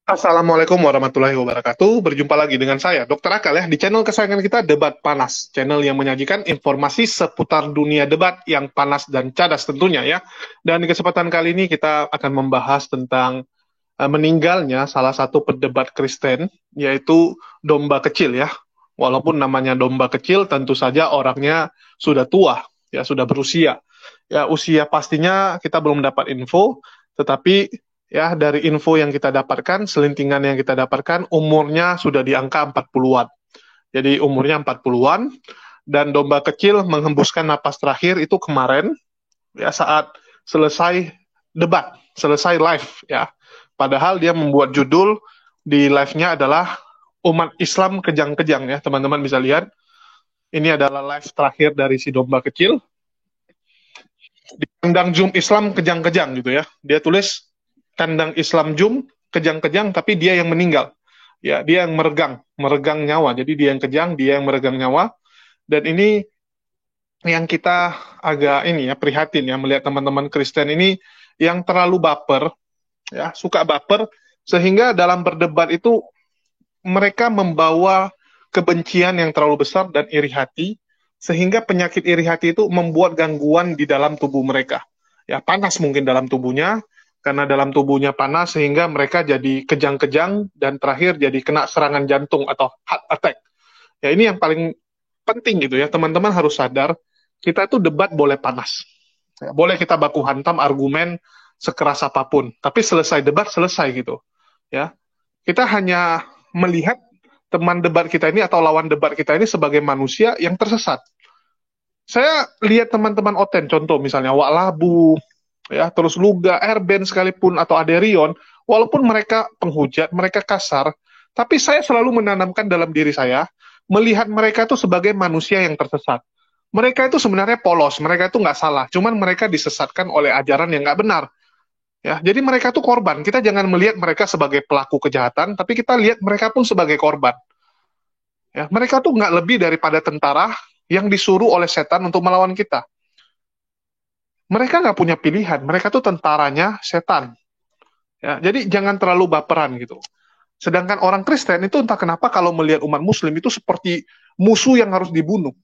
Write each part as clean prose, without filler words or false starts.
Assalamualaikum warahmatullahi wabarakatuh. Berjumpa lagi dengan saya, Dr. Akal ya, di channel kesayangan kita, Debat Panas. Channel yang menyajikan informasi seputar dunia debat yang panas dan cadas tentunya ya. Dan di kesempatan kali ini kita akan membahas tentang meninggalnya salah satu pendebat Kristen, yaitu domba kecil ya. Walaupun namanya domba kecil, tentu saja orangnya sudah tua, ya sudah berusia. Ya, usia pastinya kita belum dapat info, tetapi ya dari info yang kita dapatkan, selintingan yang kita dapatkan, umurnya sudah di angka 40-an. Jadi umurnya 40-an, dan domba kecil menghembuskan napas terakhir itu kemarin, ya saat selesai debat, selesai live ya. Padahal dia membuat judul di live-nya adalah umat Islam kejang-kejang ya, teman-teman bisa lihat. Ini adalah live terakhir dari si domba kecil. Di kandang Zoom Islam kejang-kejang gitu ya. Dia tulis kandang Islam Zoom kejang-kejang, tapi dia yang meninggal. Ya, dia yang meregang nyawa. Jadi dia yang kejang, dia yang meregang nyawa. Dan ini yang kita agak ini ya prihatin ya melihat teman-teman Kristen ini yang terlalu baper ya, suka baper sehingga dalam berdebat itu mereka membawa kebencian yang terlalu besar dan iri hati, sehingga penyakit iri hati itu membuat gangguan di dalam tubuh mereka. Ya, panas mungkin dalam tubuhnya, karena dalam tubuhnya panas sehingga mereka jadi kejang-kejang dan terakhir jadi kena serangan jantung atau heart attack. Ya, ini yang paling penting gitu ya, teman-teman harus sadar, kita itu debat boleh panas. Ya, boleh kita baku hantam argumen sekeras apapun, tapi selesai debat selesai gitu. Ya, kita hanya melihat teman debat kita ini atau lawan debat kita ini sebagai manusia yang tersesat. Saya lihat teman-teman Oten, contoh misalnya Wak Labu, ya, terus Luga, Erben sekalipun atau Aderion, walaupun mereka penghujat, mereka kasar, tapi saya selalu menanamkan dalam diri saya melihat mereka itu sebagai manusia yang tersesat. Mereka itu sebenarnya polos, mereka itu nggak salah, cuman mereka disesatkan oleh ajaran yang nggak benar. Ya, jadi mereka tuh korban. Kita jangan melihat mereka sebagai pelaku kejahatan, tapi kita lihat mereka pun sebagai korban. Ya, mereka tuh nggak lebih daripada tentara yang disuruh oleh setan untuk melawan kita. Mereka nggak punya pilihan. Mereka tuh tentaranya setan. Ya, jadi jangan terlalu baperan gitu. Sedangkan orang Kristen itu entah kenapa kalau melihat umat Muslim itu seperti musuh yang harus dibunuh.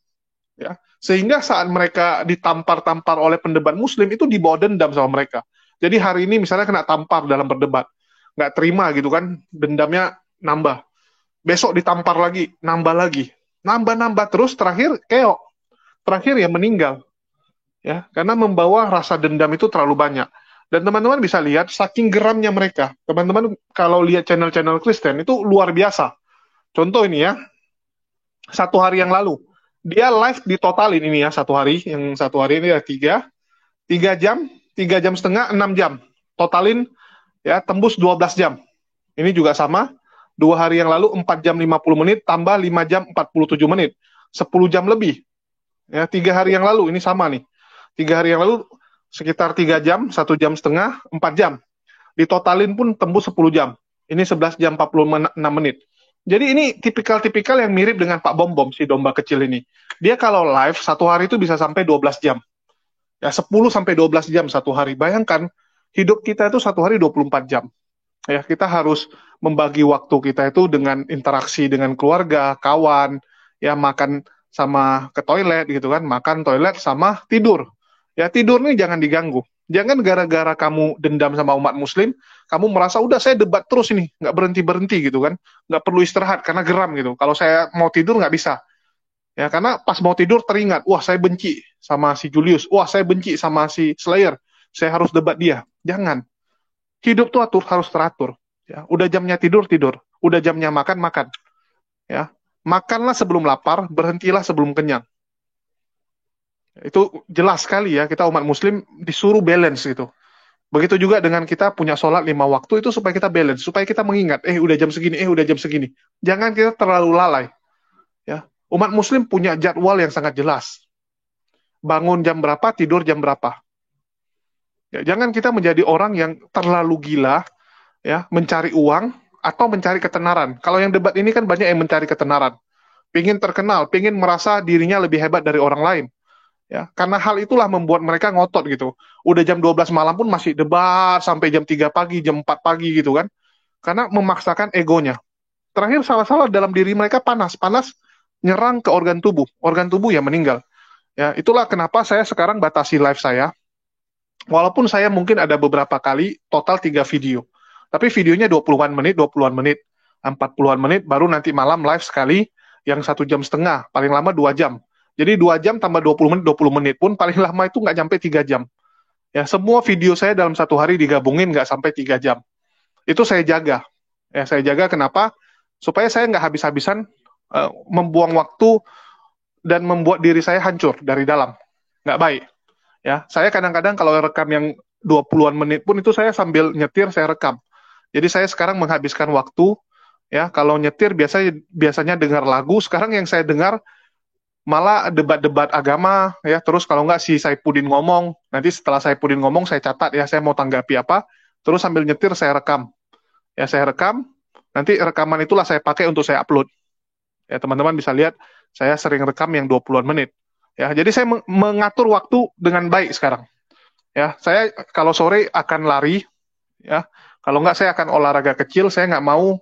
Ya, sehingga saat mereka ditampar-tampar oleh pendebat Muslim itu dibawa dendam sama mereka. Jadi hari ini misalnya kena tampar dalam berdebat, nggak terima gitu kan, dendamnya nambah. Besok ditampar lagi, nambah lagi, nambah-nambah terus, terakhir keok, terakhir ya meninggal, ya karena membawa rasa dendam itu terlalu banyak. Dan teman-teman bisa lihat saking geramnya mereka. Teman-teman kalau lihat channel-channel Kristen itu luar biasa. Contoh ini ya, satu hari yang lalu dia live di totalin ini ya satu hari, yang satu hari ini ada tiga jam, 3 jam setengah, 6 jam, totalin ya tembus 12 jam. Ini juga sama, 2 hari yang lalu 4 jam 50 menit tambah 5 jam 47 menit, 10 jam lebih. Ya, 3 hari yang lalu ini sama nih. 3 hari yang lalu sekitar 3 jam, 1 jam setengah, 4 jam. Ditotalin pun tembus 10 jam. Ini 11 jam 46 menit. Jadi ini tipikal-tipikal yang mirip dengan Pak Bom Bom, si domba kecil ini. Dia kalau live satu hari itu bisa sampai 12 jam. Ya 10 sampai 12 jam satu hari. Bayangkan hidup kita itu satu hari 24 jam. Ya, kita harus membagi waktu kita itu dengan interaksi dengan keluarga, kawan, ya makan sama ke toilet gitu kan, makan toilet sama tidur. Ya tidur nih jangan diganggu. Jangan gara-gara kamu dendam sama umat muslim, kamu merasa udah saya debat terus ini, nggak berhenti-berhenti gitu kan, nggak perlu istirahat karena geram gitu. Kalau saya mau tidur nggak bisa. Ya karena pas mau tidur teringat, wah saya benci sama si Julius, wah saya benci sama si Slayer, saya harus debat dia. Jangan. Hidup tuh harus teratur. Ya, udah jamnya tidur tidur, udah jamnya makan makan. Ya, makanlah sebelum lapar, berhentilah sebelum kenyang. Itu jelas sekali ya kita umat Muslim disuruh balance gitu. Begitu juga dengan kita punya sholat 5 waktu itu supaya kita balance, supaya kita mengingat, udah jam segini, udah jam segini. Jangan kita terlalu lalai. Ya, umat Muslim punya jadwal yang sangat jelas. Bangun jam berapa, tidur jam berapa. Ya, jangan kita menjadi orang yang terlalu gila ya mencari uang atau mencari ketenaran. Kalau yang debat ini kan banyak yang mencari ketenaran, pingin terkenal, pingin merasa dirinya lebih hebat dari orang lain. Ya, karena hal itulah membuat mereka ngotot gitu. Udah jam 12 malam pun masih debat sampai jam 3 pagi, jam 4 pagi gitu kan. karena memaksakan egonya. Terakhir salah-salah dalam diri mereka panas nyerang ke organ tubuh ya meninggal. Ya, itulah kenapa saya sekarang batasi live saya. Walaupun saya mungkin ada beberapa kali total 3 video. Tapi videonya 20-an menit, 20-an menit, 40-an menit, baru nanti malam live sekali yang 1,5 jam, paling lama 2 jam. Jadi 2 jam tambah 20 menit, 20 menit pun paling lama itu nggak sampai 3 jam. Ya, semua video saya dalam satu hari digabungin nggak sampai 3 jam. Itu saya jaga. Ya, saya jaga kenapa? Supaya saya nggak habis-habisan membuang waktu dan membuat diri saya hancur dari dalam. Nggak baik. Ya, saya kadang-kadang kalau rekam yang 20-an menit pun itu saya sambil nyetir saya rekam. Jadi saya sekarang menghabiskan waktu ya kalau nyetir biasanya dengar lagu, sekarang yang saya dengar malah debat-debat agama ya. Terus kalau nggak si Saipudin ngomong, nanti setelah Saipudin ngomong saya catat ya saya mau tanggapi apa, terus sambil nyetir saya rekam. Ya saya rekam, nanti rekaman itulah saya pakai untuk saya upload. Ya teman-teman bisa lihat saya sering rekam yang 20-an menit. Ya, jadi saya mengatur waktu dengan baik sekarang. Ya, saya kalau sore akan lari, ya. Kalau nggak saya akan olahraga kecil. Saya nggak mau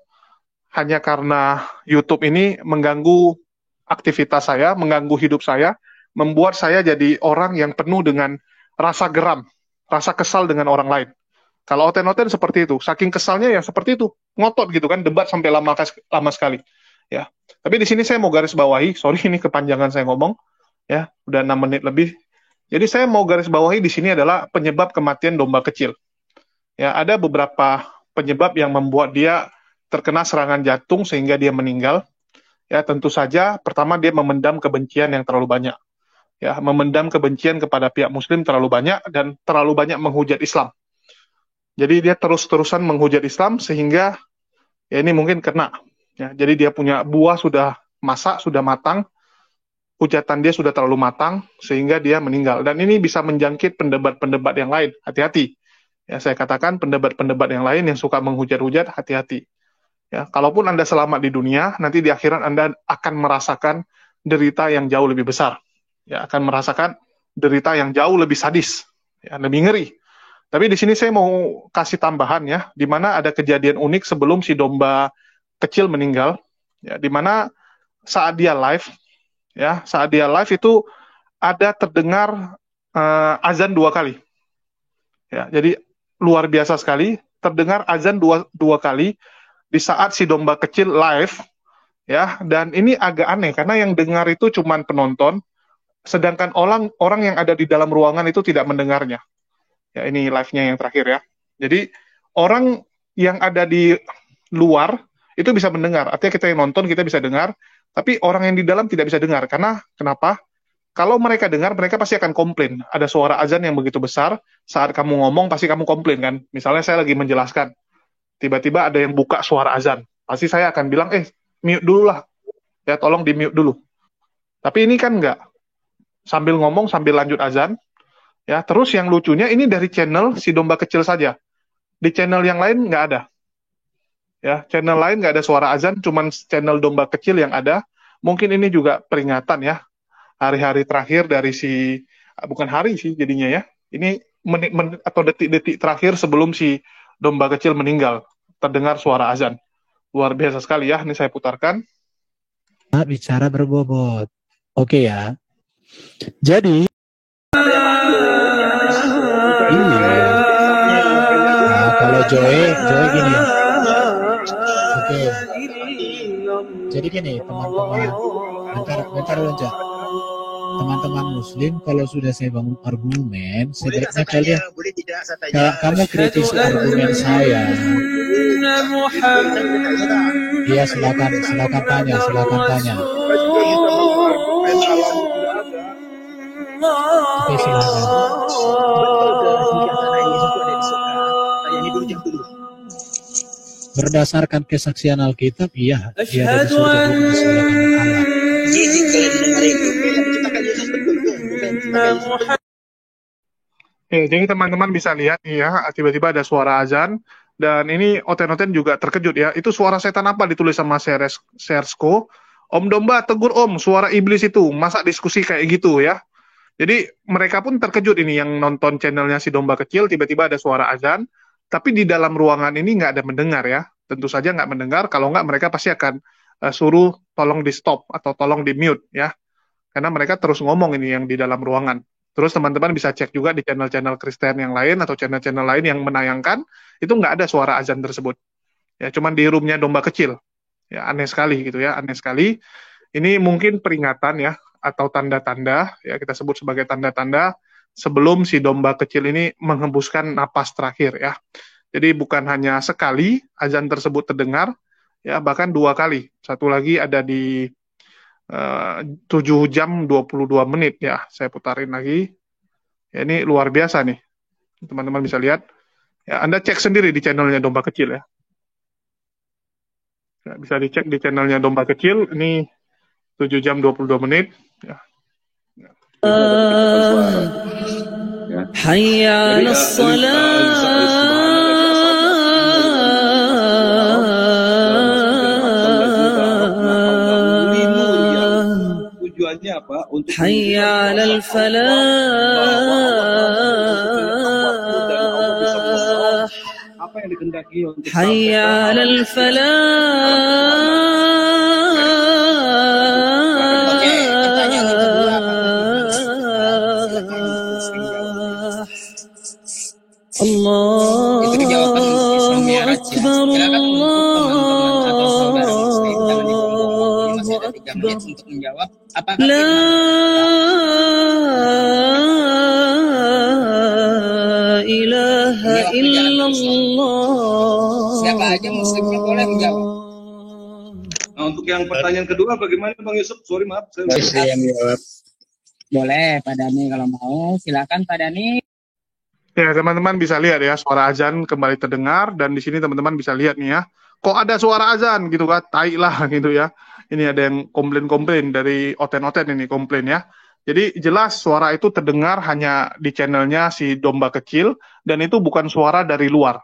hanya karena YouTube ini mengganggu aktivitas saya, mengganggu hidup saya, membuat saya jadi orang yang penuh dengan rasa geram, rasa kesal dengan orang lain. Kalau Oten-Oten seperti itu, saking kesalnya ya seperti itu, ngotot gitu kan, debat sampai lama sekali. Ya, tapi di sini saya mau garis bawahi, sorry ini kepanjangan saya ngomong, ya udah 6 menit lebih. Jadi saya mau garis bawahi di sini adalah penyebab kematian domba kecil. Ya, ada beberapa penyebab yang membuat dia terkena serangan jantung sehingga dia meninggal. Ya, tentu saja pertama dia memendam kebencian yang terlalu banyak. Ya, memendam kebencian kepada pihak muslim terlalu banyak dan terlalu banyak menghujat Islam. Jadi dia terus-terusan menghujat Islam sehingga ya ini mungkin kena. Ya, jadi dia punya buah sudah masak, sudah matang, hujatan dia sudah terlalu matang sehingga dia meninggal. Dan ini bisa menjangkit pendebat-pendebat yang lain. Hati-hati. Ya, saya katakan pendebat-pendebat yang lain yang suka menghujat-hujat, hati-hati. Ya, kalaupun Anda selamat di dunia, nanti di akhirat Anda akan merasakan derita yang jauh lebih besar. Ya, akan merasakan derita yang jauh lebih sadis, ya, lebih ngeri. Tapi di sini saya mau kasih tambahan ya, di mana ada kejadian unik sebelum si domba kecil meninggal, ya, di mana saat dia live, ya, saat dia live itu ada terdengar azan 2 kali. Ya, jadi luar biasa sekali, terdengar azan dua kali di saat si domba kecil live, ya, dan ini agak aneh karena yang dengar itu cuma penonton, sedangkan orang yang ada di dalam ruangan itu tidak mendengarnya. Ya, ini live-nya yang terakhir ya. Jadi orang yang ada di luar itu bisa mendengar. Artinya kita yang nonton kita bisa dengar, tapi orang yang di dalam tidak bisa dengar. Karena kenapa? Kalau mereka dengar, mereka pasti akan komplain. Ada suara azan yang begitu besar, saat kamu ngomong pasti kamu komplain kan. Misalnya saya lagi menjelaskan, tiba-tiba ada yang buka suara azan. Pasti saya akan bilang, mute dulu lah. Ya, tolong di mute dulu. Tapi ini kan enggak. Sambil ngomong, sambil lanjut azan, ya, terus yang lucunya ini dari channel si domba kecil saja. Di channel yang lain nggak ada. Ya, channel lain nggak ada suara azan, cuman channel domba kecil yang ada. Mungkin ini juga peringatan ya. Hari-hari terakhir dari si bukan hari sih jadinya ya. Ini menit-menit atau detik-detik terakhir sebelum si domba kecil meninggal. Terdengar suara azan. Luar biasa sekali ya. Ini saya putarkan. Bicara berbobot. Oke ya. Jadi kalau Joy gini. Oke. Jadi gini teman-teman. Bentar loncat. Teman-teman muslim, kalau sudah saya bangun argumen, sebaiknya kalian kamu kritisi argumen saya. Iya, silakan tanya. Oke, silakan. Berdasarkan kesaksian Alkitab, iya, dia ada di surga dipersilakan Allah. Ya, jadi teman-teman bisa lihat ya, tiba-tiba ada suara azan dan ini Oten-Oten juga terkejut ya. Itu suara setan apa ditulis sama Sersko? Om Domba tegur Om, suara iblis itu. Masa diskusi kayak gitu ya. Jadi mereka pun terkejut ini yang nonton channelnya si Domba Kecil, tiba-tiba ada suara azan, tapi di dalam ruangan ini nggak ada mendengar ya. tentu saja nggak mendengar. Kalau nggak mereka pasti akan suruh tolong di stop atau tolong di mute ya, karena mereka terus ngomong ini yang di dalam ruangan. Terus teman-teman bisa cek juga di channel-channel Kristen yang lain atau channel-channel lain yang menayangkan, itu nggak ada suara azan tersebut. Ya, cuman di roomnya domba kecil. Ya, aneh sekali gitu ya, aneh sekali. Ini mungkin peringatan ya, atau tanda-tanda, ya kita sebut sebagai tanda-tanda sebelum si domba kecil ini menghembuskan napas terakhir ya. Jadi bukan hanya sekali azan tersebut terdengar, ya bahkan 2 kali. Satu lagi ada di 7 jam 22 menit ya. Saya putarin lagi. Ya, ini luar biasa nih. Teman-teman bisa lihat. Ya, Anda cek sendiri di channelnya domba kecil ya. Ya, bisa dicek di channelnya domba kecil. Ini 7 jam 22 menit. Ya. حي على Tujuannya apa? Untuk حي على الفلاح apa yang dikehendaki untuk حي على الفلاح الله أكبر الله أكبر لا إله إلا الله. Siapa aja muslimnya boleh menjawab. Nah, untuk yang pertanyaan kedua bagaimana Bang Yusuf? Sorry maaf saya yang jawab. Boleh Pak Dani kalau mau, silakan Pak Dani. Ya, teman-teman bisa lihat ya, suara azan kembali terdengar, dan di sini teman-teman bisa lihat nih ya, kok ada suara azan gitu kan, tai lah gitu ya. Ini ada yang komplain-komplain dari Oten-Oten ini komplain ya. Jadi jelas suara itu terdengar hanya di channelnya si domba kecil, dan itu bukan suara dari luar.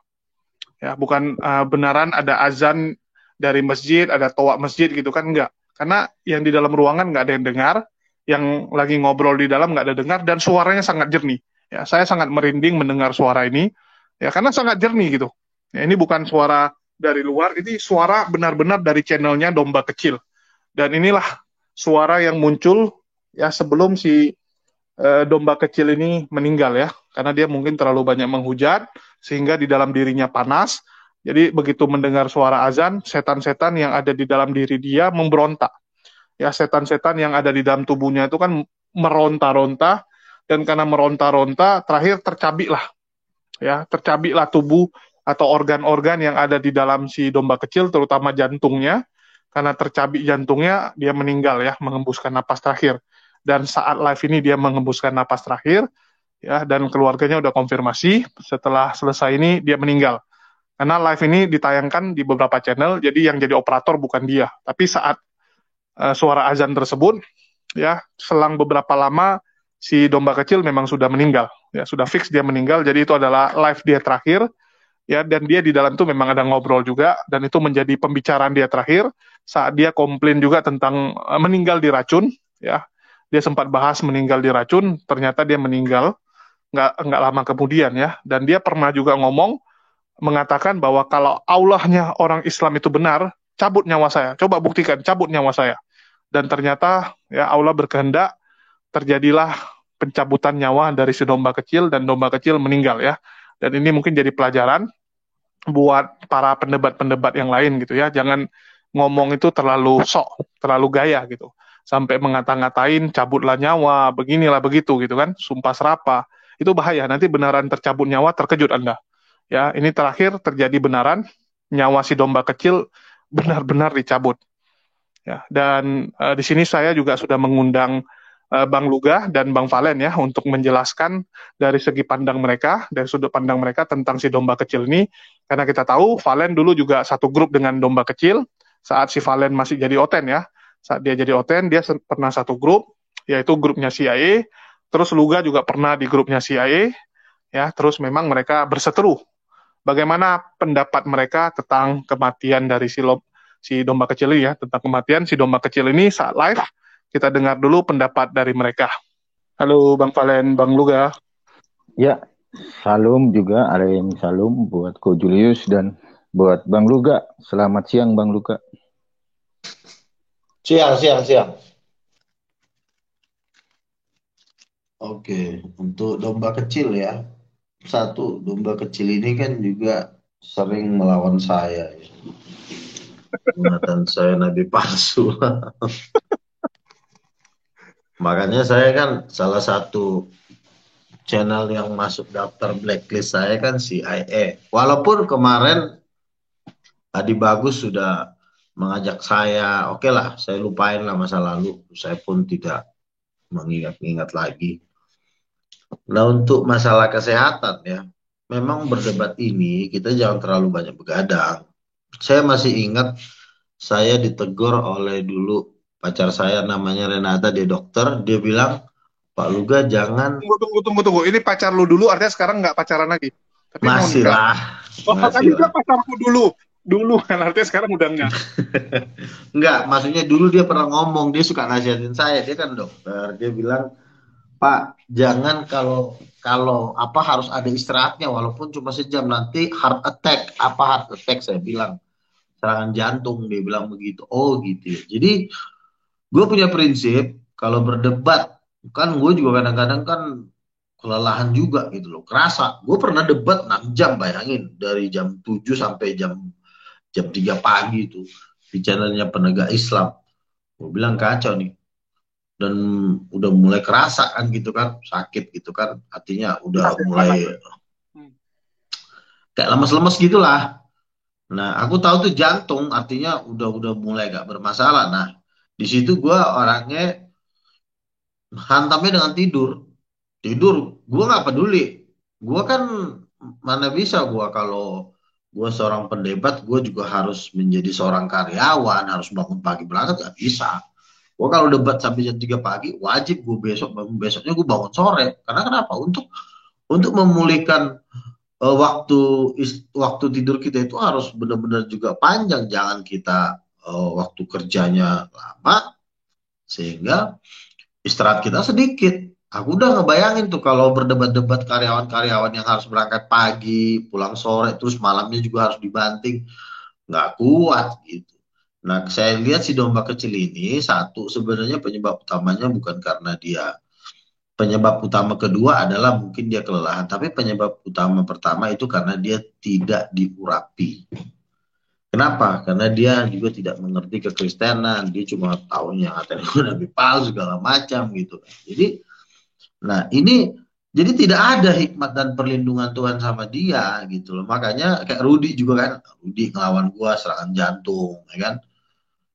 Ya, bukan benaran ada azan dari masjid, ada toa masjid gitu kan, enggak. Karena yang di dalam ruangan nggak ada yang dengar, yang lagi ngobrol di dalam nggak ada dengar, dan suaranya sangat jernih. Ya, saya sangat merinding mendengar suara ini, ya karena sangat jernih gitu. Ya, ini bukan suara dari luar, ini suara benar-benar dari channelnya domba kecil. Dan inilah suara yang muncul ya sebelum si domba kecil ini meninggal ya, karena dia mungkin terlalu banyak menghujat sehingga di dalam dirinya panas. Jadi begitu mendengar suara azan, setan-setan yang ada di dalam diri dia memberontak. Ya, setan-setan yang ada di dalam tubuhnya itu kan meronta-ronta, dan karena meronta-ronta terakhir tercabiklah ya, tercabiklah tubuh atau organ-organ yang ada di dalam si domba kecil, terutama jantungnya. Karena tercabik jantungnya, dia meninggal ya, menghembuskan napas terakhir. Dan saat live ini dia menghembuskan napas terakhir ya, dan keluarganya udah konfirmasi setelah selesai ini dia meninggal. Karena live ini ditayangkan di beberapa channel, jadi yang jadi operator bukan dia. Tapi saat suara azan tersebut ya, selang beberapa lama si domba kecil memang sudah meninggal, ya sudah fix dia meninggal. Jadi itu adalah live dia terakhir, ya, dan dia di dalam itu memang ada ngobrol juga, dan itu menjadi pembicaraan dia terakhir saat dia komplain juga tentang meninggal diracun, ya. Dia sempat bahas meninggal diracun, ternyata dia meninggal nggak lama kemudian ya, dan dia pernah juga ngomong mengatakan bahwa kalau Allahnya orang Islam itu benar, cabut nyawa saya, coba buktikan, cabut nyawa saya. Dan ternyata ya Allah berkehendak, terjadilah pencabutan nyawa dari si domba kecil, dan domba kecil meninggal ya. Dan ini mungkin jadi pelajaran buat para pendebat-pendebat yang lain gitu ya. Jangan ngomong itu terlalu sok, terlalu gaya gitu. Sampai ngata-ngatain cabutlah nyawa, beginilah begitu gitu kan, sumpah serapah. Itu bahaya, nanti benaran tercabut nyawa, terkejut Anda. Ya, ini terakhir terjadi benaran nyawa si domba kecil benar-benar dicabut. Ya, dan di sini saya juga sudah mengundang Bang Luga dan Bang Valen ya untuk menjelaskan dari segi pandang mereka, dari sudut pandang mereka tentang si domba kecil ini. Karena kita tahu Valen dulu juga satu grup dengan domba kecil saat si Valen masih jadi Oten ya. Saat dia jadi Oten, dia pernah satu grup, yaitu grupnya CIA. Terus Luga juga pernah di grupnya CIA ya. Terus memang mereka berseteru. Bagaimana pendapat mereka tentang kematian dari si domba kecil ini ya, tentang kematian si domba kecil ini saat live. Kita dengar dulu pendapat dari mereka. Halo Bang Valen, Bang Luga. Ya, salam juga, salam buat Ko Julius dan buat Bang Luga. Selamat siang Bang Luga. Siang. Oke, untuk domba kecil ya. Satu, domba kecil ini kan juga sering melawan saya, ya. Mengatakan saya nabi palsu. Makanya saya kan salah satu channel yang masuk daftar blacklist saya kan CIA. Walaupun kemarin Adi Bagus sudah mengajak saya, oke lah, saya lupain lah masa lalu. Saya pun tidak mengingat-ingat lagi. Nah, untuk masalah kesehatan ya, memang berdebat ini kita jangan terlalu banyak begadang. Saya masih ingat saya ditegur oleh dulu pacar saya namanya Renata, dia dokter, dia bilang, Pak Luga jangan. Tunggu. Ini pacar lu dulu, artinya sekarang nggak pacaran lagi. Tapi Masih mau nikah. lah. Oh, kan juga pacarku dulu kan, artinya sekarang udah enggak. Enggak, maksudnya dulu dia pernah ngomong, dia suka nasihatin saya, dia kan dokter, dia bilang, Pak, jangan kalau apa harus ada istirahatnya walaupun cuma sejam, nanti heart attack. Apa heart attack? Saya bilang serangan jantung, dia bilang begitu. Oh gitu ya. Jadi gue punya prinsip kalau berdebat, kan gue juga kadang-kadang kan kelelahan juga gitu loh, kerasa. Gue pernah debat 6 jam, bayangin, dari jam 7 sampai jam 3 pagi itu di channelnya Penegak Islam. Gue bilang kacau nih. Dan udah mulai kerasa kan gitu kan, sakit gitu kan, artinya udah mulai kayak lemes-lemes gitulah. Nah, aku tahu tuh jantung, artinya udah mulai gak bermasalah. Nah, di situ gue orangnya hantamnya dengan tidur, gue nggak peduli. Gue kan mana bisa gue kalau gue seorang pendebat, gue juga harus menjadi seorang karyawan, harus bangun pagi berangkat, gak bisa. Gue kalau debat sampai jam 3 pagi, wajib gue besoknya gue bangun sore. Karena kenapa? Untuk memulihkan waktu tidur kita itu harus benar-benar juga panjang. Jangan kita waktu kerjanya lama sehingga istirahat kita sedikit. Aku udah ngebayangin tuh kalau berdebat-debat karyawan-karyawan yang harus berangkat pagi, pulang sore, terus malamnya juga harus dibanting. Nggak kuat gitu. Nah, saya lihat si domba kecil ini, satu, sebenarnya penyebab utamanya bukan karena dia. Penyebab utama kedua adalah mungkin dia kelelahan. Tapi penyebab utama pertama itu karena dia tidak diurapi. Kenapa? Karena dia juga tidak mengerti kekristenan. Dia cuma tahunya ngatain nabi palsu segala macam gitu. Jadi, nah ini, jadi tidak ada hikmat dan perlindungan Tuhan sama dia gitu loh. Makanya kayak Rudi juga kan, Rudi ngelawan gua serangan jantung, ya kan?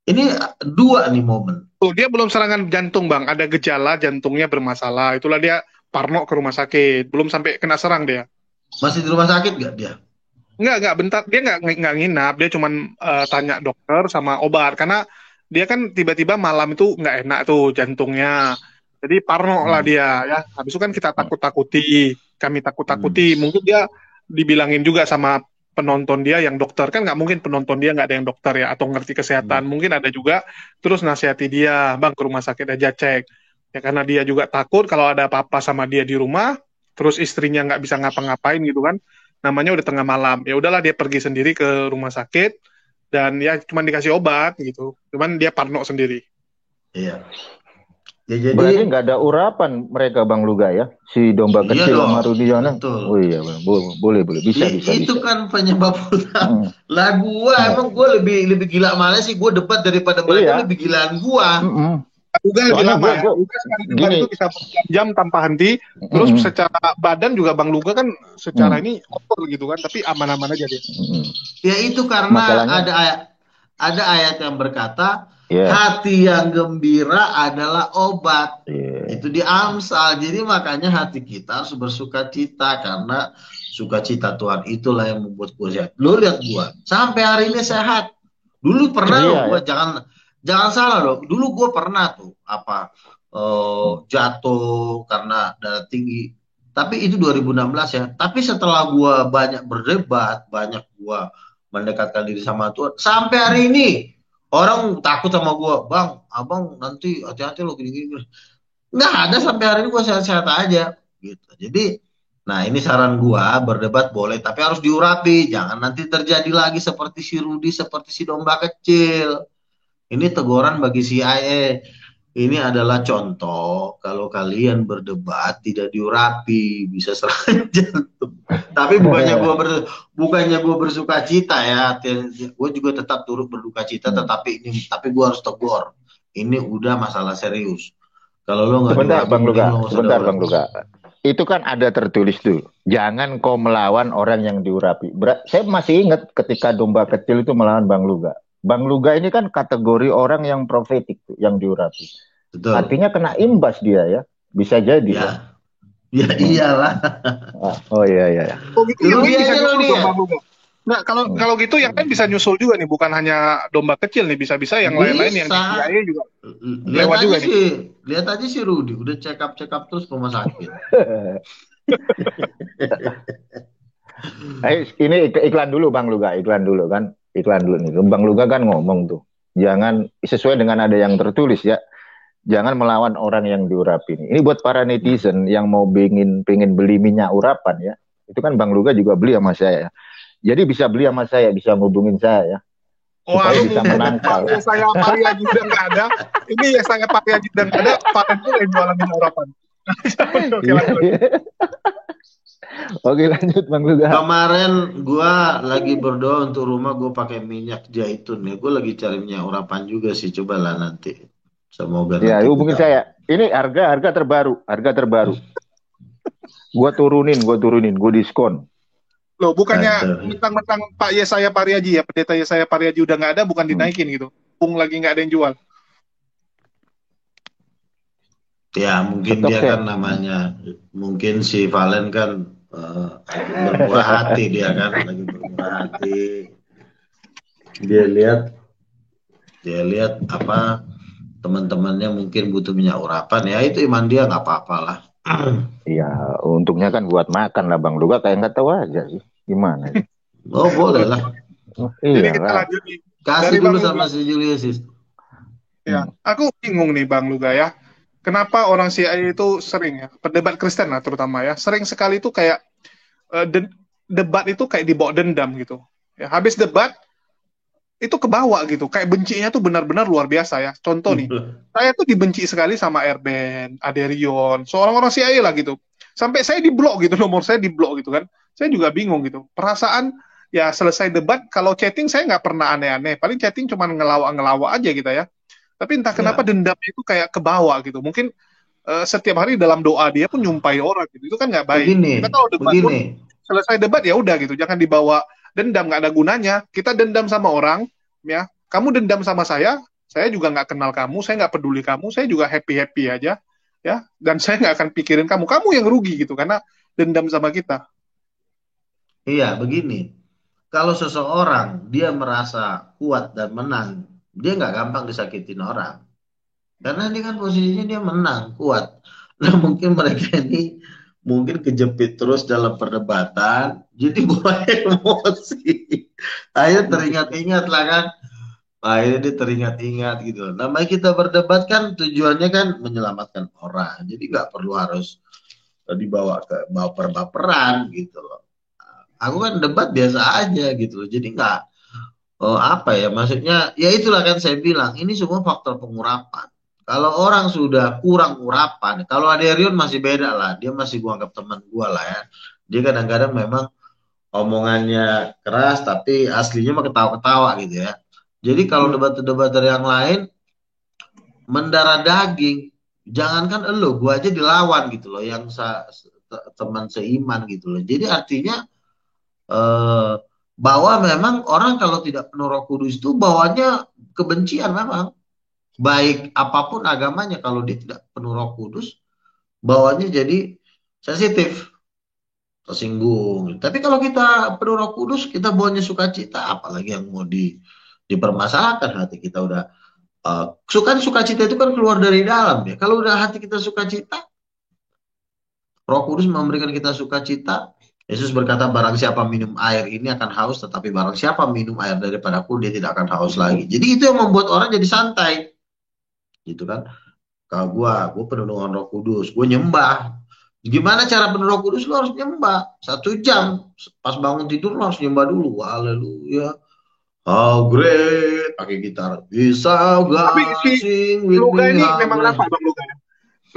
Ini dua nih momen. Dia belum serangan jantung, Bang. Ada gejala jantungnya bermasalah. Itulah dia parno ke rumah sakit. Belum sampai kena serang dia. Masih di rumah sakit nggak dia? Enggak, bentar. Dia nggak nginap. Dia cuma tanya dokter sama obat. Karena dia kan tiba-tiba malam itu nggak enak tuh jantungnya. Jadi parno lah dia. Ya. Habis itu kan kita takut-takuti. Kami takut-takuti. Mungkin dia dibilangin juga sama penonton dia yang dokter, kan nggak mungkin penonton dia nggak ada yang dokter ya atau ngerti kesehatan, mungkin ada juga, terus nasihati dia, Bang ke rumah sakit aja cek ya, karena dia juga takut kalau ada apa-apa sama dia di rumah, terus istrinya nggak bisa ngapa-ngapain gitu kan, namanya udah tengah malam, ya udahlah dia pergi sendiri ke rumah sakit dan ya cuma dikasih obat gitu, cuman dia parno sendiri. Iya. Ya, jadi berarti nggak ada urapan mereka Bang Luga ya, si domba kecil sama Rudi Yono. Oh iya, boleh bisa. Itu kan penyebab utama. Lah gua emang gua lebih gila mana sih, gua debat daripada mereka, lebih gilaan gua. Juga lebih lama ya. Debat itu bisa jam tanpa henti, terus secara badan juga Bang Luga kan secara ini kotor gitu kan, tapi aman-aman aja dia. Ya itu karena ada ayat yang berkata hati yang gembira adalah obat. Itu di Amsal. Jadi makanya hati kita harus bersuka cita, karena sukacita Tuhan itulah yang membuat gue sehat. Lo lihat gue sampai hari ini sehat. Dulu pernah gue jangan salah loh. Dulu gue pernah tuh jatuh karena darah tinggi. Tapi itu 2016 ya. Tapi setelah gue banyak berdebat, banyak gue mendekatkan diri sama Tuhan, sampai hari ini orang takut sama gue, Bang, abang nanti hati-hati lo gini-gini. Nggak ada, sampai hari ini gue sehat-sehat aja gitu. Jadi Nah, ini saran gua, berdebat boleh, tapi harus diurapi. Jangan nanti terjadi lagi seperti si Rudi, seperti si domba kecil. Ini teguran bagi CIA. Ini adalah contoh kalau kalian berdebat tidak diurapi, bisa serangan jantung. Tapi bukannya gua bersuka cita ya. Gue juga tetap turut berduka cita, tapi gua harus tegur. Ini udah masalah serius. Kalau lo nggak Sebentar diurapi, Bang Luka, mending lo nggak usah sebentar ada Bang urapi. Luka. Itu kan ada tertulis tuh. Jangan kau melawan orang yang diurapi. Saya masih ingat ketika domba kecil itu melawan Bang Luga. Bang Luga ini kan kategori orang yang profetik tuh, yang diurapi. Betul. Artinya kena imbas dia ya. Bisa jadi Ya, ya. ya iyalah. Oh iya. Oh gitu, yang Rugi lain bisa aja lo nyusul dia. dong, Bang Luga. Nah, kalau gitu yang lain bisa nyusul juga nih, bukan hanya domba kecil nih, bisa-bisa yang lain-lain yang di Bisa. CIA juga Lihat lewat aja juga nih. lihat aja si Rudi udah check up terus ke rumah sakit. Ini iklan dulu Bang Luga, iklan dulu nih. Bang Luga kan ngomong tuh, jangan sesuai dengan ada yang tertulis ya. Jangan melawan orang yang diurapi. Ini buat para netizen yang mau pengen beli minyak urapan ya. Itu kan Bang Luga juga beli sama saya. Jadi bisa beli sama saya, bisa ngubungin saya ya. Wah, Supaya lu bisa mau menangkal. ya saya Pari Haji udah nggak ada. Ini ya saya Pari Haji udah nggak ada. Paten tuh yang jualan minyak urapan. Oke, lanjut. Oke lanjut Bang Luga. Kemarin gua lagi berdoa untuk rumah gua pakai minyak zaitun ya. Gua lagi cari minyak urapan juga sih, cobalah nanti. Semoga Ya, nanti hubungin kita. saya. Ini harga terbaru. Gua turunin, gua diskon. Loh, bukannya Ada. mentang-mentang Pak Yesaya Pari Haji ya, pendeta Yesaya Pari Haji udah nggak ada, bukan dinaikin gitu. Pung lagi nggak ada yang jual. Ya mungkin Stok dia set. kan namanya, mungkin si Valen kan bermurah hati dia kan, lagi bermurah hati. Dia lihat apa teman-temannya mungkin butuh minyak urapan, ya itu iman dia, nggak apa-apalah. Iya, untungnya kan buat makan lah Bang Luga, kayak nggak tahu aja sih. Gimana sih? Oh boleh lah, Jadi Iya kita lah. lanjut nih. kasih Dari dulu Bang sama Luga. si Julius. Ya, aku bingung nih Bang Luga ya. Kenapa orang CIA itu sering ya, pendebat Kristen lah terutama ya, sering sekali itu kayak debat itu kayak dibawa dendam gitu. Ya, habis debat itu kebawa gitu, kayak bencinya tuh benar-benar luar biasa ya. Contoh nih, saya tuh dibenci sekali sama Erben, Aderion, seorang-orang CIA lah gitu. Sampai saya diblok gitu, nomor saya diblok gitu kan. Saya juga bingung gitu. Perasaan ya selesai debat, kalau chatting saya nggak pernah aneh-aneh. Paling chatting cuma ngelawak-ngelawak aja gitu ya. Tapi entah kenapa Ya. dendamnya itu kayak kebawa gitu. Mungkin setiap hari dalam doa dia pun nyumpahi orang gitu. Itu kan nggak baik. Kita kalau debat pun selesai debat ya udah gitu. Jangan dibawa dendam, nggak ada gunanya. Kita dendam sama orang, ya. Kamu dendam sama saya juga nggak kenal kamu, saya nggak peduli kamu, saya juga happy aja, ya. Dan saya nggak akan pikirin kamu yang rugi gitu karena dendam sama kita. Iya, begini. Kalau seseorang dia merasa kuat dan menang, dia nggak gampang disakitin orang. Karena dia kan posisinya dia menang, kuat. Nah mungkin mereka ini mungkin kejepit terus dalam perdebatan, jadi mulai emosi. Akhirnya teringat-ingat lah kan. Akhirnya dia teringat-ingat gitu. Namanya kita berdebat kan tujuannya kan menyelamatkan orang. Jadi nggak perlu harus dibawa ke baper-baperan gitu loh. Aku kan debat biasa aja gitu loh. Jadi nggak apa ya, maksudnya ya itulah kan saya bilang ini semua faktor pengurapan. Kalau orang sudah kurang urapan, kalau Aderion masih beda lah, dia masih gua anggap teman gua lah ya. Dia kadang-kadang memang omongannya keras tapi aslinya mah ketawa-ketawa gitu ya. Jadi kalau debat-debater yang lain mendarah daging, jangankan elo, gua aja dilawan gitu loh, yang teman seiman gitu loh. Jadi artinya bahwa memang orang kalau tidak penuh Roh Kudus itu bawanya kebencian memang. Baik apapun agamanya, kalau dia tidak penuh Roh Kudus, bawanya jadi sensitif, tersinggung. Tapi kalau kita penuh Roh Kudus, kita bawanya sukacita, apalagi yang mau dipermasalahkan, hati kita udah sukacita itu kan keluar dari dalam ya. Kalau udah hati kita sukacita, Roh Kudus memberikan kita sukacita. Yesus berkata, barang siapa minum air ini akan haus, tetapi barang siapa minum air daripadaku, dia tidak akan haus lagi. Jadi itu yang membuat orang jadi santai. Gitu kan. Kalau gue penuh dengan Roh Kudus, gue nyembah. Gimana cara penuh Roh Kudus? Lu harus nyembah 1 jam. Pas bangun tidur lu harus nyembah dulu. Haleluya. How great. Pakai gitar. Bisa Tapi God si sing with Luga me. ini How memang great. apa Bang Luga?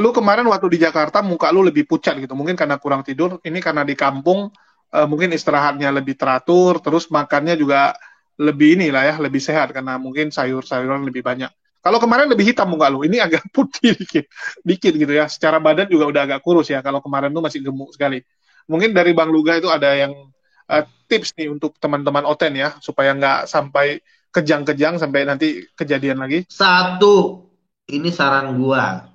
Lu kemarin waktu di Jakarta muka lu lebih pucat gitu. Mungkin karena kurang tidur. Ini karena di kampung mungkin istirahatnya lebih teratur, terus makannya juga lebih inilah ya, lebih sehat karena mungkin sayur-sayuran lebih banyak. Kalau kemarin lebih hitam muka lu, ini agak putih dikit, dikit gitu ya. Secara badan juga udah agak kurus ya. Kalau kemarin tuh masih gemuk sekali. Mungkin dari Bang Luga itu ada yang tips nih untuk teman-teman Oten ya, supaya nggak sampai kejang-kejang sampai nanti kejadian lagi. 1, ini saran gua.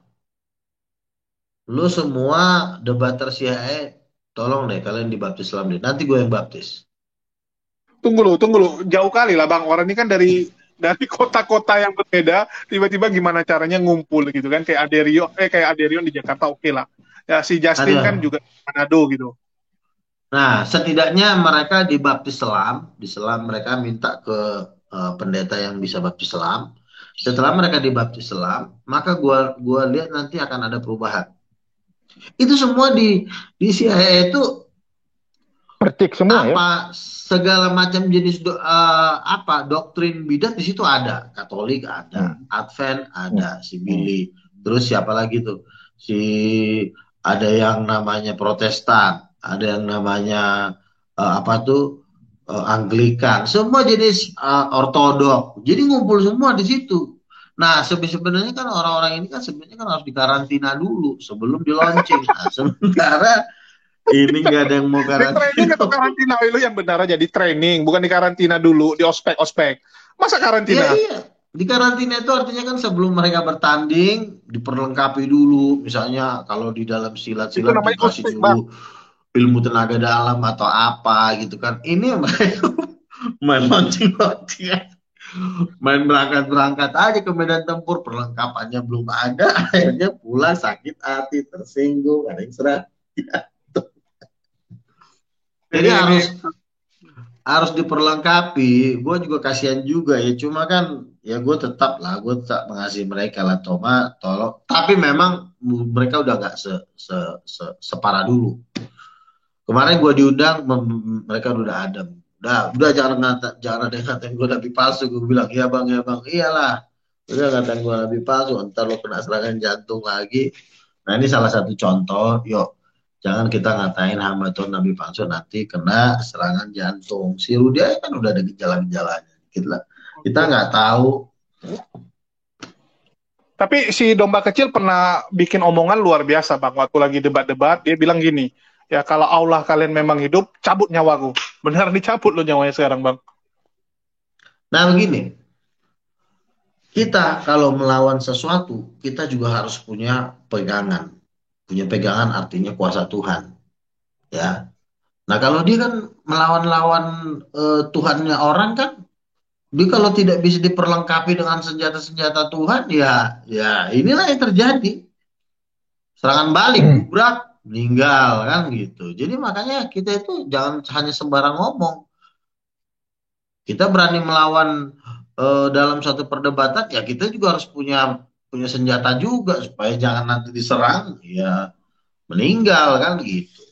Lu semua debater CIA, tolong deh kalian dibaptis Islam deh. Nanti gue yang baptis. Tunggu lu, jauh kali lah Bang. Orang ini kan dari kota-kota yang berbeda, tiba-tiba gimana caranya ngumpul gitu kan? Kayak Aderion di Jakarta oke lah. Ya si Justin kan Ada. juga di Manado gitu. Nah, setidaknya mereka dibaptis Islam. Di Islam mereka minta ke pendeta yang bisa baptis Islam. Setelah mereka dibaptis Islam, maka gua lihat nanti akan ada perubahan. Itu semua di CIA itu Pertik semua ya. apa segala macam jenis doktrin bidat di situ ada. Katolik ada, Advent ada, si Billy. Terus siapa lagi tuh? Ada yang namanya Protestan, ada yang namanya Anglikan, semua jenis ortodok. Jadi ngumpul semua di situ. Nah, sebenarnya kan orang-orang ini kan sebenarnya kan harus dikarantina dulu sebelum di launching. Nah, sementara ini nggak ada yang mau Di training karantina. atau karantina lu yang benar aja di training, bukan di karantina dulu, di ospek. Masa Iya, karantina? iya. Di karantina itu artinya kan sebelum mereka bertanding diperlengkapi dulu. Misalnya kalau di dalam Itu silat-silat namanya dikasih ospek, Bang. dulu ilmu tenaga dalam atau apa gitu kan. Ini mereka main launching-launching, main berangkat-berangkat aja ke medan tempur, perlengkapannya belum ada, akhirnya pulang sakit hati, tersinggung, ada yang serah. Jadi Ini harus diperlengkapi. Gue juga kasihan juga ya. Cuma kan ya gue tetap mengasihi mereka lah. Tolong. Tapi memang mereka udah nggak separah dulu. Kemarin gue diundang, mereka udah adem. Udah jangan ada yang ngatain gue nabi palsu. Gue bilang ya bang, iyalah. Udah ngatain gue nabi palsu. Ntar lo kena serangan jantung lagi. Nah ini salah satu contoh. Yuk, jangan kita ngatain hamba Tuhan nabi palsu nanti kena serangan jantung. Si Rudy kan udah ada gejala-gejalanya. Kita nggak tahu. Tapi si domba kecil pernah bikin omongan luar biasa, Bang. Waktu lagi debat-debat, dia bilang gini, ya kalau Allah kalian memang hidup, cabut nyawaku. Benar dicabut lo nyawanya sekarang, Bang. Nah begini, kita kalau melawan sesuatu, kita juga harus punya pegangan. Punya pegangan artinya kuasa Tuhan. Ya. Nah kalau dia kan melawan-lawan Tuhannya orang kan, dia kalau tidak bisa diperlengkapi dengan senjata-senjata Tuhan, ya inilah yang terjadi. Serangan balik, gubrak, meninggal kan gitu. Jadi makanya kita itu jangan hanya sembarang ngomong. Kita berani melawan dalam satu perdebatan, ya kita juga harus punya senjata juga supaya jangan nanti diserang, ya meninggal kan gitu.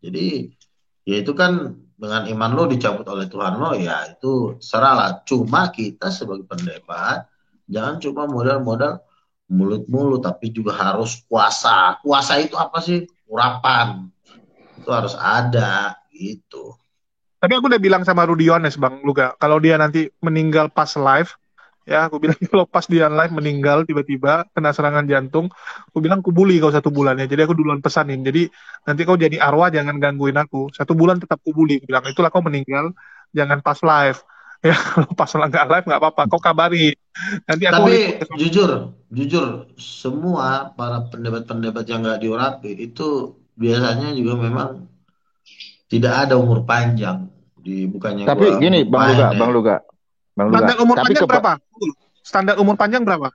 Jadi ya itu kan dengan iman lo dicabut oleh Tuhan lo, ya itu serahlah. Cuma kita sebagai pendebat jangan cuma modal-modal mulut-mulut, tapi juga harus kuasa. Kuasa itu apa sih? Urapan. Itu harus ada gitu. Tapi aku udah bilang sama Rudy Yones, Bang Luga, kalau dia nanti meninggal pas live, ya aku bilang kalau pas dia live meninggal tiba-tiba kena serangan jantung, aku bilang aku bully kau 1 bulan ya. Jadi aku duluan pesanin. Jadi nanti kau jadi arwah jangan gangguin aku. 1 bulan tetap aku bully. Aku bilang itulah kau meninggal, jangan pas live. Ya kalau pas nggak live nggak apa-apa. Kau kabari. Nanti aku Tapi jujur semua para pendebat-pendebat yang nggak diurapi itu biasanya juga memang tidak ada umur panjang. Bukannya Tapi gua gini, Bang Luga, nyumpahin ya. Bang Luga. Standar umur Tapi panjang berapa? Standar umur panjang berapa?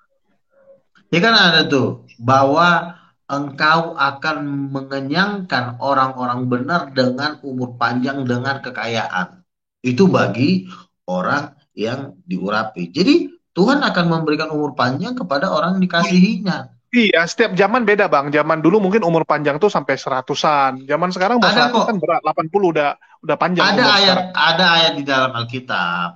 Ya kan ada tuh bahwa engkau akan mengenyangkan orang-orang benar dengan umur panjang dengan kekayaan. Itu bagi orang yang diurapi. Jadi Tuhan akan memberikan umur panjang kepada orang yang dikasihinya. Iya, setiap zaman beda Bang. Zaman dulu mungkin umur panjang tuh sampai 100-an. Zaman sekarang umur Ada 100 kok, kan berat, 80 udah panjang ada umur ayat sekarang. ada ayat di dalam Alkitab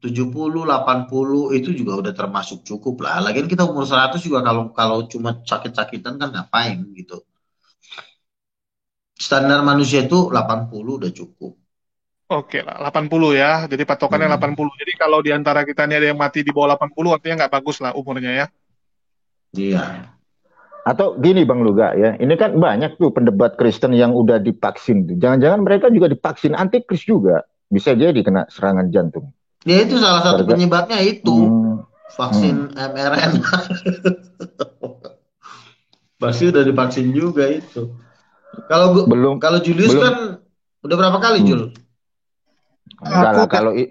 70, 80 itu juga udah termasuk cukup lah. Lagian kita umur 100 juga kalau kalau cuma sakit-sakitan kan ngapain gitu. Standar manusia itu 80 udah cukup. Oke lah, 80 ya. Jadi patokannya Hmm. 80. Jadi kalau di antara kita ini ada yang mati di bawah 80, artinya nggak bagus lah umurnya ya. Iya. Atau gini Bang Luga ya, ini kan banyak tuh pendebat Kristen yang udah divaksin tuh. Jangan-jangan mereka juga divaksin antikris juga. Bisa jadi kena serangan jantung. Ya itu salah satu Gara-gara- penyebabnya itu vaksin mRNA. Pasti udah divaksin juga itu. Kalau Belum. kalau Julius belum. kan udah berapa kali Jul? Enggak lah, Aku-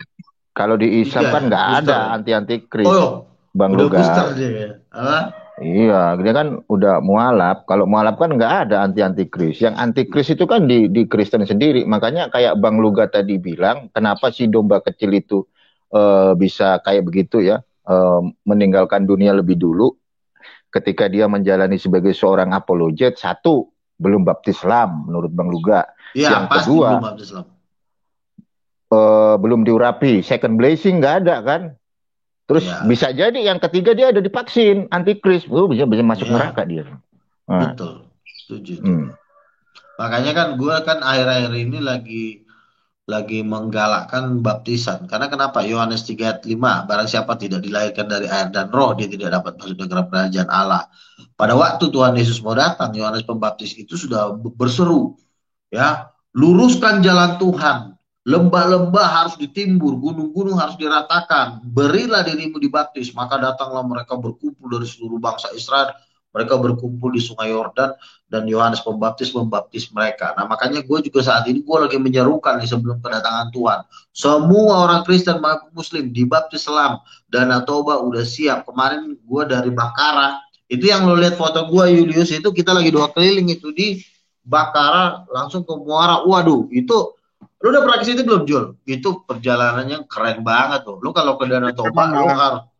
kalau di Islam Tiga kan ya, nggak booster ada ya? anti-antikris Oh, Bang udah Luga. booster dia ya. Apa? Iya, dia kan udah mualaf. Kalau mualaf kan nggak ada anti-antikris. Yang antikris itu kan di Kristen sendiri. Makanya kayak Bang Luga tadi bilang, kenapa si domba kecil itu bisa kayak begitu ya, meninggalkan dunia lebih dulu ketika dia menjalani sebagai seorang apologet. Satu, belum baptis Islam menurut Bang Luga. Iya, Yang pasti kedua, belum baptis Islam. belum diurapi, second blessing nggak ada kan. Terus Iya. bisa jadi yang ketiga dia ada divaksin antikris, bisa masuk Iya. neraka dia. Nah, Betul. Setuju. Makanya kan gue kan akhir-akhir ini lagi menggalakkan baptisan. Karena kenapa? Yohanes 3 ayat 5, barang siapa tidak dilahirkan dari air dan roh, dia tidak dapat masuk negara kerajaan Allah. Pada waktu Tuhan Yesus mau datang, Yohanes Pembaptis itu sudah berseru, ya, luruskan jalan Tuhan. Lembah-lembah harus ditimbur, gunung-gunung harus diratakan. Berilah dirimu dibaptis, maka datanglah mereka berkumpul dari seluruh bangsa Israel. Mereka berkumpul di Sungai Yordan dan Yohanes Pembaptis membaptis mereka. Nah, makanya gue juga saat ini gue lagi menyerukan nih sebelum kedatangan Tuhan. Semua orang Kristen maupun Muslim dibaptis Islam. Dana Toba udah siap. Kemarin gue dari Bakara, itu yang lo lihat foto gue Julius, itu kita lagi doa keliling itu di Bakara langsung ke Muara. Waduh, itu lu udah pernah ke situ belum Jul? Itu perjalanannya keren banget tuh. Lu kalau ke Danau Toba lu harus,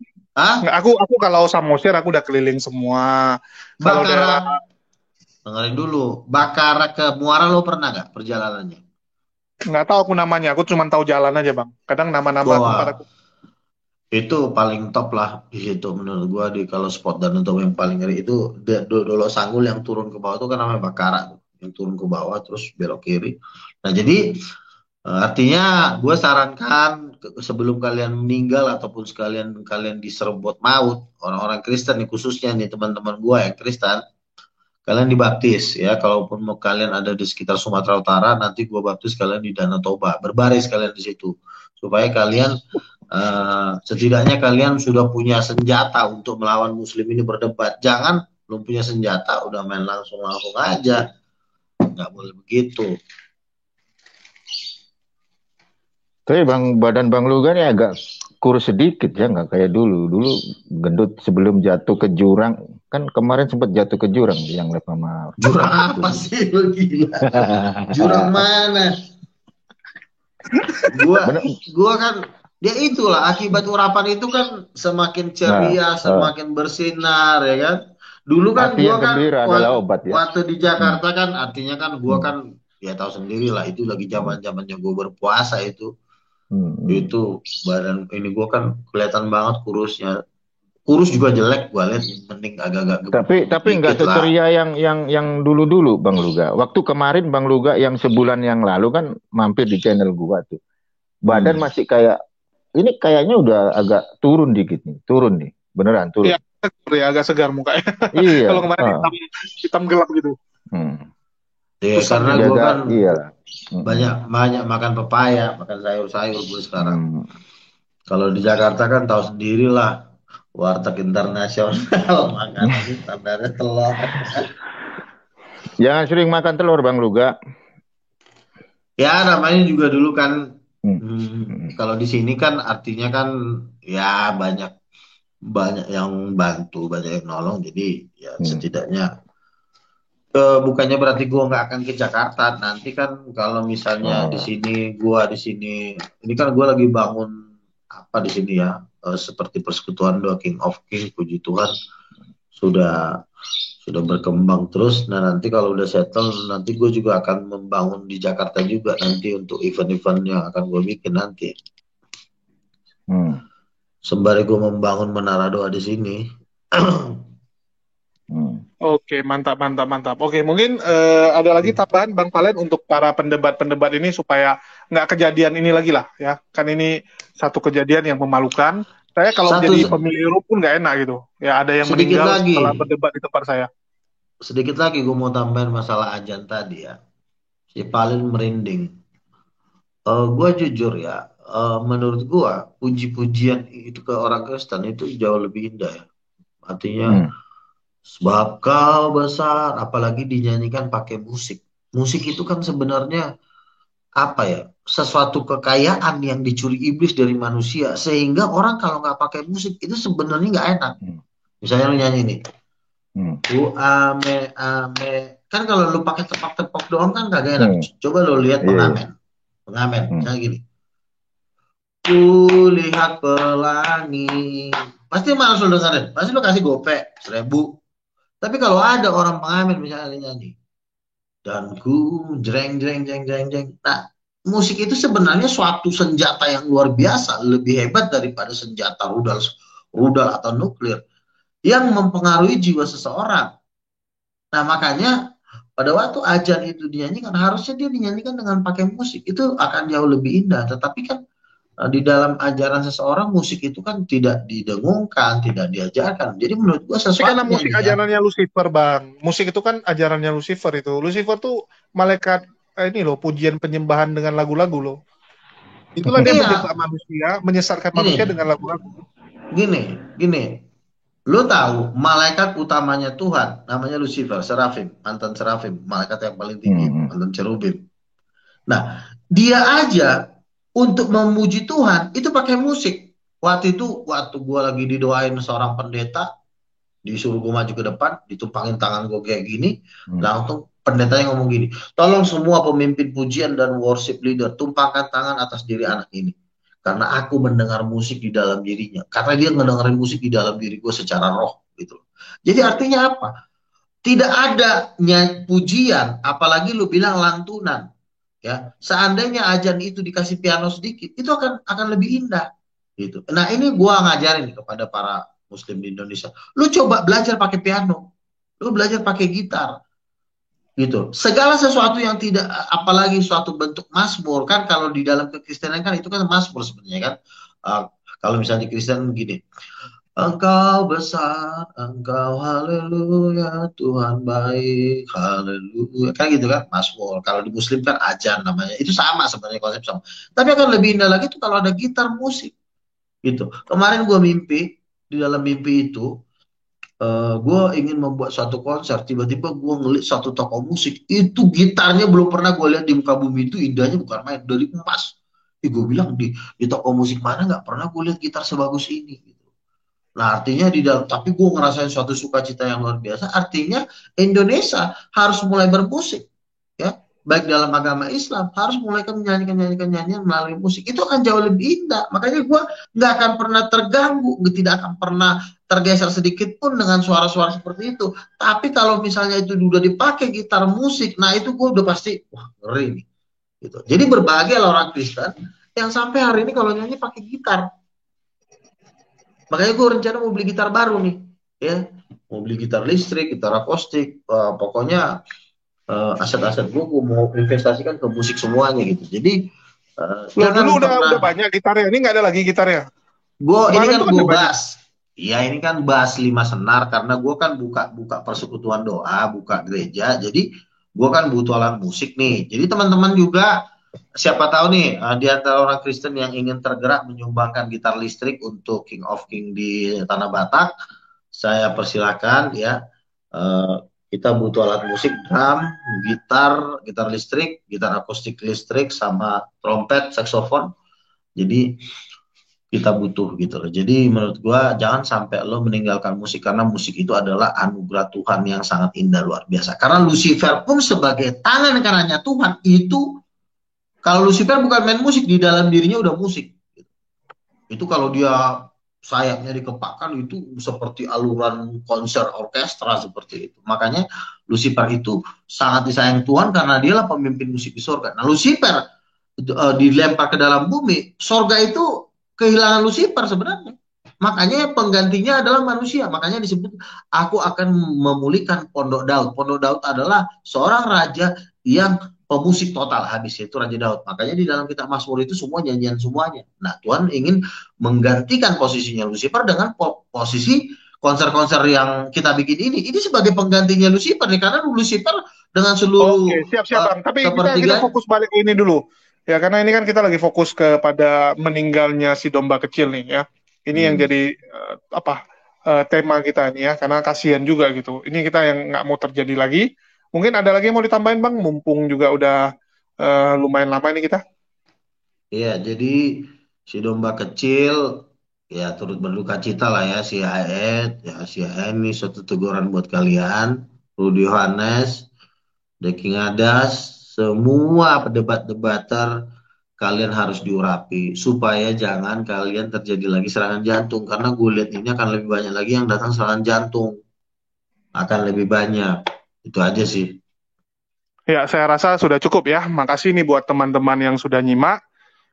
Nggak, aku kalau Samosir aku udah keliling semua. Kalau daerah Bakara, dengerin dulu. Bakara ke Muara lu pernah nggak perjalanannya? nggak tahu aku namanya, aku cuma tahu jalan aja Bang. Kadang nama-nama Wah, tempat aku. itu paling top lah di situ menurut gua di kalau spot Danau Toba yang paling ngeri itu Dolo Sanggul yang turun ke bawah itu kan namanya Bakara tuh. Yang turun ke bawah terus belok kiri. Nah jadi artinya gue sarankan sebelum kalian meninggal ataupun sekalian kalian diserbot maut, orang-orang Kristen nih khususnya nih teman-teman gue yang Kristen, kalian dibaptis ya. Kalaupun mau kalian ada di sekitar Sumatera Utara, nanti gue baptis kalian di Danau Toba, berbaris kalian di situ supaya kalian setidaknya kalian sudah punya senjata untuk melawan Muslim ini berdebat. Jangan belum punya senjata udah main langsung aja, nggak boleh begitu. Tapi badan Bang Luga ini agak kurus sedikit ya, nggak kayak dulu. Dulu gendut sebelum jatuh ke jurang. Kan kemarin sempat jatuh ke jurang yang live sama. Jurang apa sih lu gila? Jurang mana? Gua kan dia itulah akibat urapan itu kan semakin ceria, semakin bersinar ya kan. Dulu kan gua kan waktu di Jakarta kan artinya kan gua kan ya tahu sendiri lah itu lagi zaman-zamannya gua berpuasa itu. Itu badan ini gue kan kelihatan banget kurusnya. Kurus juga jelek gue lihat, mending agak-agak tapi nggak seceria yang dulu Bang Luga. Waktu kemarin Bang Luga yang sebulan yang lalu kan mampir di channel gua tuh. Badan masih kayak ini kayaknya udah agak turun dikit nih. Turun nih. Beneran turun. Iya, agak segar mukanya. Iya. Kalau kemarin hitam gelap gitu. Ya, karena gue kan banyak makan pepaya, makan sayur-sayur gue sekarang. Kalau di Jakarta kan tahu sendirilah, warteg internasional makanannya standarnya telur. Jangan sering makan telur Bang Luga. Ya namanya juga dulu kan, kalau di sini kan artinya kan ya banyak yang bantu, banyak yang nolong, jadi ya setidaknya. Bukannya berarti gue nggak akan ke Jakarta nanti kan kalau misalnya di sini ini kan gue lagi bangun apa di sini ya seperti persekutuan doa King of King, puji Tuhan sudah berkembang terus. Nah nanti kalau udah settle, nanti gue juga akan membangun di Jakarta juga nanti untuk event-event yang akan gue bikin nanti. Sembari gue membangun menara doa di sini. Oke, mantap. Oke, mungkin ada lagi tambahan Bang Valen untuk para pendebat-pendebat ini supaya nggak kejadian ini lagi lah ya. Kan ini satu kejadian yang memalukan. Saya kalau jadi pemilih Euro pun nggak enak gitu. Ya ada yang meninggal setelah berdebat di tempat saya. Sedikit lagi gue mau tambahin masalah ajan tadi ya. Si paling merinding. Gue jujur ya, menurut gue puji-pujian itu ke orang Kristen itu jauh lebih indah ya. Artinya sebab kau besar, apalagi dinyanyikan pakai musik. Musik itu kan sebenarnya apa ya? Sesuatu kekayaan yang dicuri iblis dari manusia, sehingga orang kalau nggak pakai musik itu sebenarnya nggak enak. Misalnya lu nyanyi nih, ame kan kalau lu pakai tepak-tepak doang kan kagak enak. Coba lu lihat pengamen, misalnya gini, ku lihat pelangi, pasti malas lu dengerin, pasti lu kasih gope 1.000. Tapi kalau ada orang pengamen misalnya nyanyi, dan ku jreng jreng jreng jreng jreng, nah musik itu sebenarnya suatu senjata yang luar biasa, lebih hebat daripada senjata rudal atau nuklir yang mempengaruhi jiwa seseorang. Nah makanya pada waktu ajan itu dinyanyikan, harusnya dia dinyanyikan dengan pakai musik, itu akan jauh lebih indah. Tetapi kan di dalam ajaran seseorang musik itu kan tidak didengungkan, tidak diajarkan. Jadi menurut gua sesuatu karena musik ajarannya Lucifer, Bang. Musik itu kan ajarannya Lucifer itu. Lucifer tuh malaikat ini loh, pujian penyembahan dengan lagu-lagu loh. Itulah dia menjebak manusia, menyesatkan manusia dengan lagu-lagu. Gini. Lu tahu malaikat utamanya Tuhan namanya Lucifer, serafim, mantan serafim, malaikat yang paling tinggi, mantan cherubim. Nah, dia aja untuk memuji Tuhan itu pakai musik. Waktu gue lagi didoain seorang pendeta, disuruh gue maju ke depan, ditumpangin tangan gue kayak gini, langsung pendetanya ngomong gini, tolong semua pemimpin pujian dan worship leader tumpangkan tangan atas diri anak ini, karena aku mendengar musik di dalam dirinya, karena dia ngedengerin musik di dalam diri gue secara roh gitu. Jadi artinya apa? Tidak ada pujian, apalagi lu bilang lantunan. Ya, seandainya ajan itu dikasih piano sedikit, itu akan lebih indah gitu. Nah ini gua ngajarin kepada para muslim di Indonesia, lu coba belajar pakai piano, lu belajar pakai gitar gitu. Segala sesuatu yang tidak, apalagi suatu bentuk mazmur kan, kalau di dalam kekristenan kan itu kan mazmur sebenarnya kan. Kalau misalnya di Kristen gini, Engkau besar, Engkau haleluya, Tuhan baik, haleluya, kan gitu kan, mazmur. Kalau di Muslim kan ajan namanya, itu sama sebenarnya, konsep sama. Tapi akan lebih indah lagi tuh kalau ada gitar musik, gitu. Kemarin gue mimpi, di dalam mimpi itu, gue ingin membuat suatu konser, tiba-tiba gue ngeliat satu toko musik, itu gitarnya belum pernah gue lihat di muka bumi, itu indahnya bukan main, dari emas. Gue bilang di toko musik mana nggak pernah gue lihat gitar sebagus ini, gitu. Nah artinya di dalam, tapi gue ngerasain suatu sukacita yang luar biasa. Artinya Indonesia harus mulai bermusik, ya, baik dalam agama Islam harus mulai menyanyikan nyanyian melalui musik. Itu akan jauh lebih indah. Makanya gue nggak akan pernah terganggu, tidak akan pernah tergeser sedikit pun dengan suara-suara seperti itu. Tapi kalau misalnya itu udah dipakai gitar musik, nah itu gue udah pasti wah ngeri nih. Gitu. Jadi berbahagia orang Kristen yang sampai hari ini kalau nyanyi pakai gitar. Makanya gue rencana mau beli gitar baru nih, ya, mau beli gitar listrik, gitar akustik, pokoknya aset-aset gue mau investasikan ke musik semuanya gitu. Jadi dulu udah banyak gitarnya, ini nggak ada lagi gitarnya. Ini kan gue bass, ya ini kan bass 5 senar, karena gue kan buka persekutuan doa, buka gereja, jadi gue kan butuh alat musik nih. Jadi teman-teman juga, siapa tahu nih di antara orang Kristen yang ingin tergerak menyumbangkan gitar listrik untuk King of King di Tanah Batak, saya persilakan ya. Kita butuh alat musik, drum, gitar listrik, gitar akustik listrik, sama trompet, saksofon. Jadi kita butuh gitu loh. Jadi menurut gua jangan sampai lo meninggalkan musik, karena musik itu adalah anugerah Tuhan yang sangat indah luar biasa. Karena Lucifer pun sebagai tangan kanannya Tuhan itu, kalau Lucifer bukan main musik, di dalam dirinya udah musik. Itu kalau dia sayapnya dikepakkan itu seperti alunan konser orkestra seperti itu. Makanya Lucifer itu sangat disayang Tuhan karena dialah pemimpin musik di sorga. Nah, Lucifer dilempar ke dalam bumi, sorga itu kehilangan Lucifer sebenarnya. Makanya penggantinya adalah manusia. Makanya disebut, aku akan memulihkan Pondok Daud. Pondok Daud adalah seorang raja yang pemusik total habis, itu Raja Daud. Makanya di dalam kitab Mazmur itu semua nyanyian semuanya. Nah, Tuhan ingin menggantikan posisinya Lucifer dengan posisi konser-konser yang kita bikin ini. Ini sebagai penggantinya Lucifer nih, karena Lucifer dengan seluruh Oke, siap-siap Bang. Tapi kita kepertigaan. fokus balik ke ini dulu. Ya, karena ini kan kita lagi fokus kepada meninggalnya si domba kecil nih ya. Ini yang jadi tema kita ini ya, karena kasihan juga gitu. Ini kita yang nggak mau terjadi lagi. Mungkin ada lagi yang mau ditambahin Bang, mumpung juga udah lumayan lama ini kita. Iya, jadi si domba kecil ya turut berduka cita lah ya si Aed, ya si Aed ini suatu teguran buat kalian, Rudy Yohanes, The King Adas, semua debat-debater, kalian harus diurapi supaya jangan kalian terjadi lagi serangan jantung, karena gue lihat ini akan lebih banyak lagi yang datang serangan jantung, akan lebih banyak. Itu aja sih. Ya, saya rasa sudah cukup ya. Makasih nih buat teman-teman yang sudah nyimak.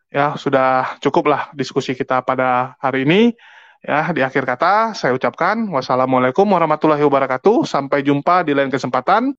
Ya, sudah cukup lah diskusi kita pada hari ini. Ya, di akhir kata saya ucapkan wassalamualaikum warahmatullahi wabarakatuh. Sampai jumpa di lain kesempatan.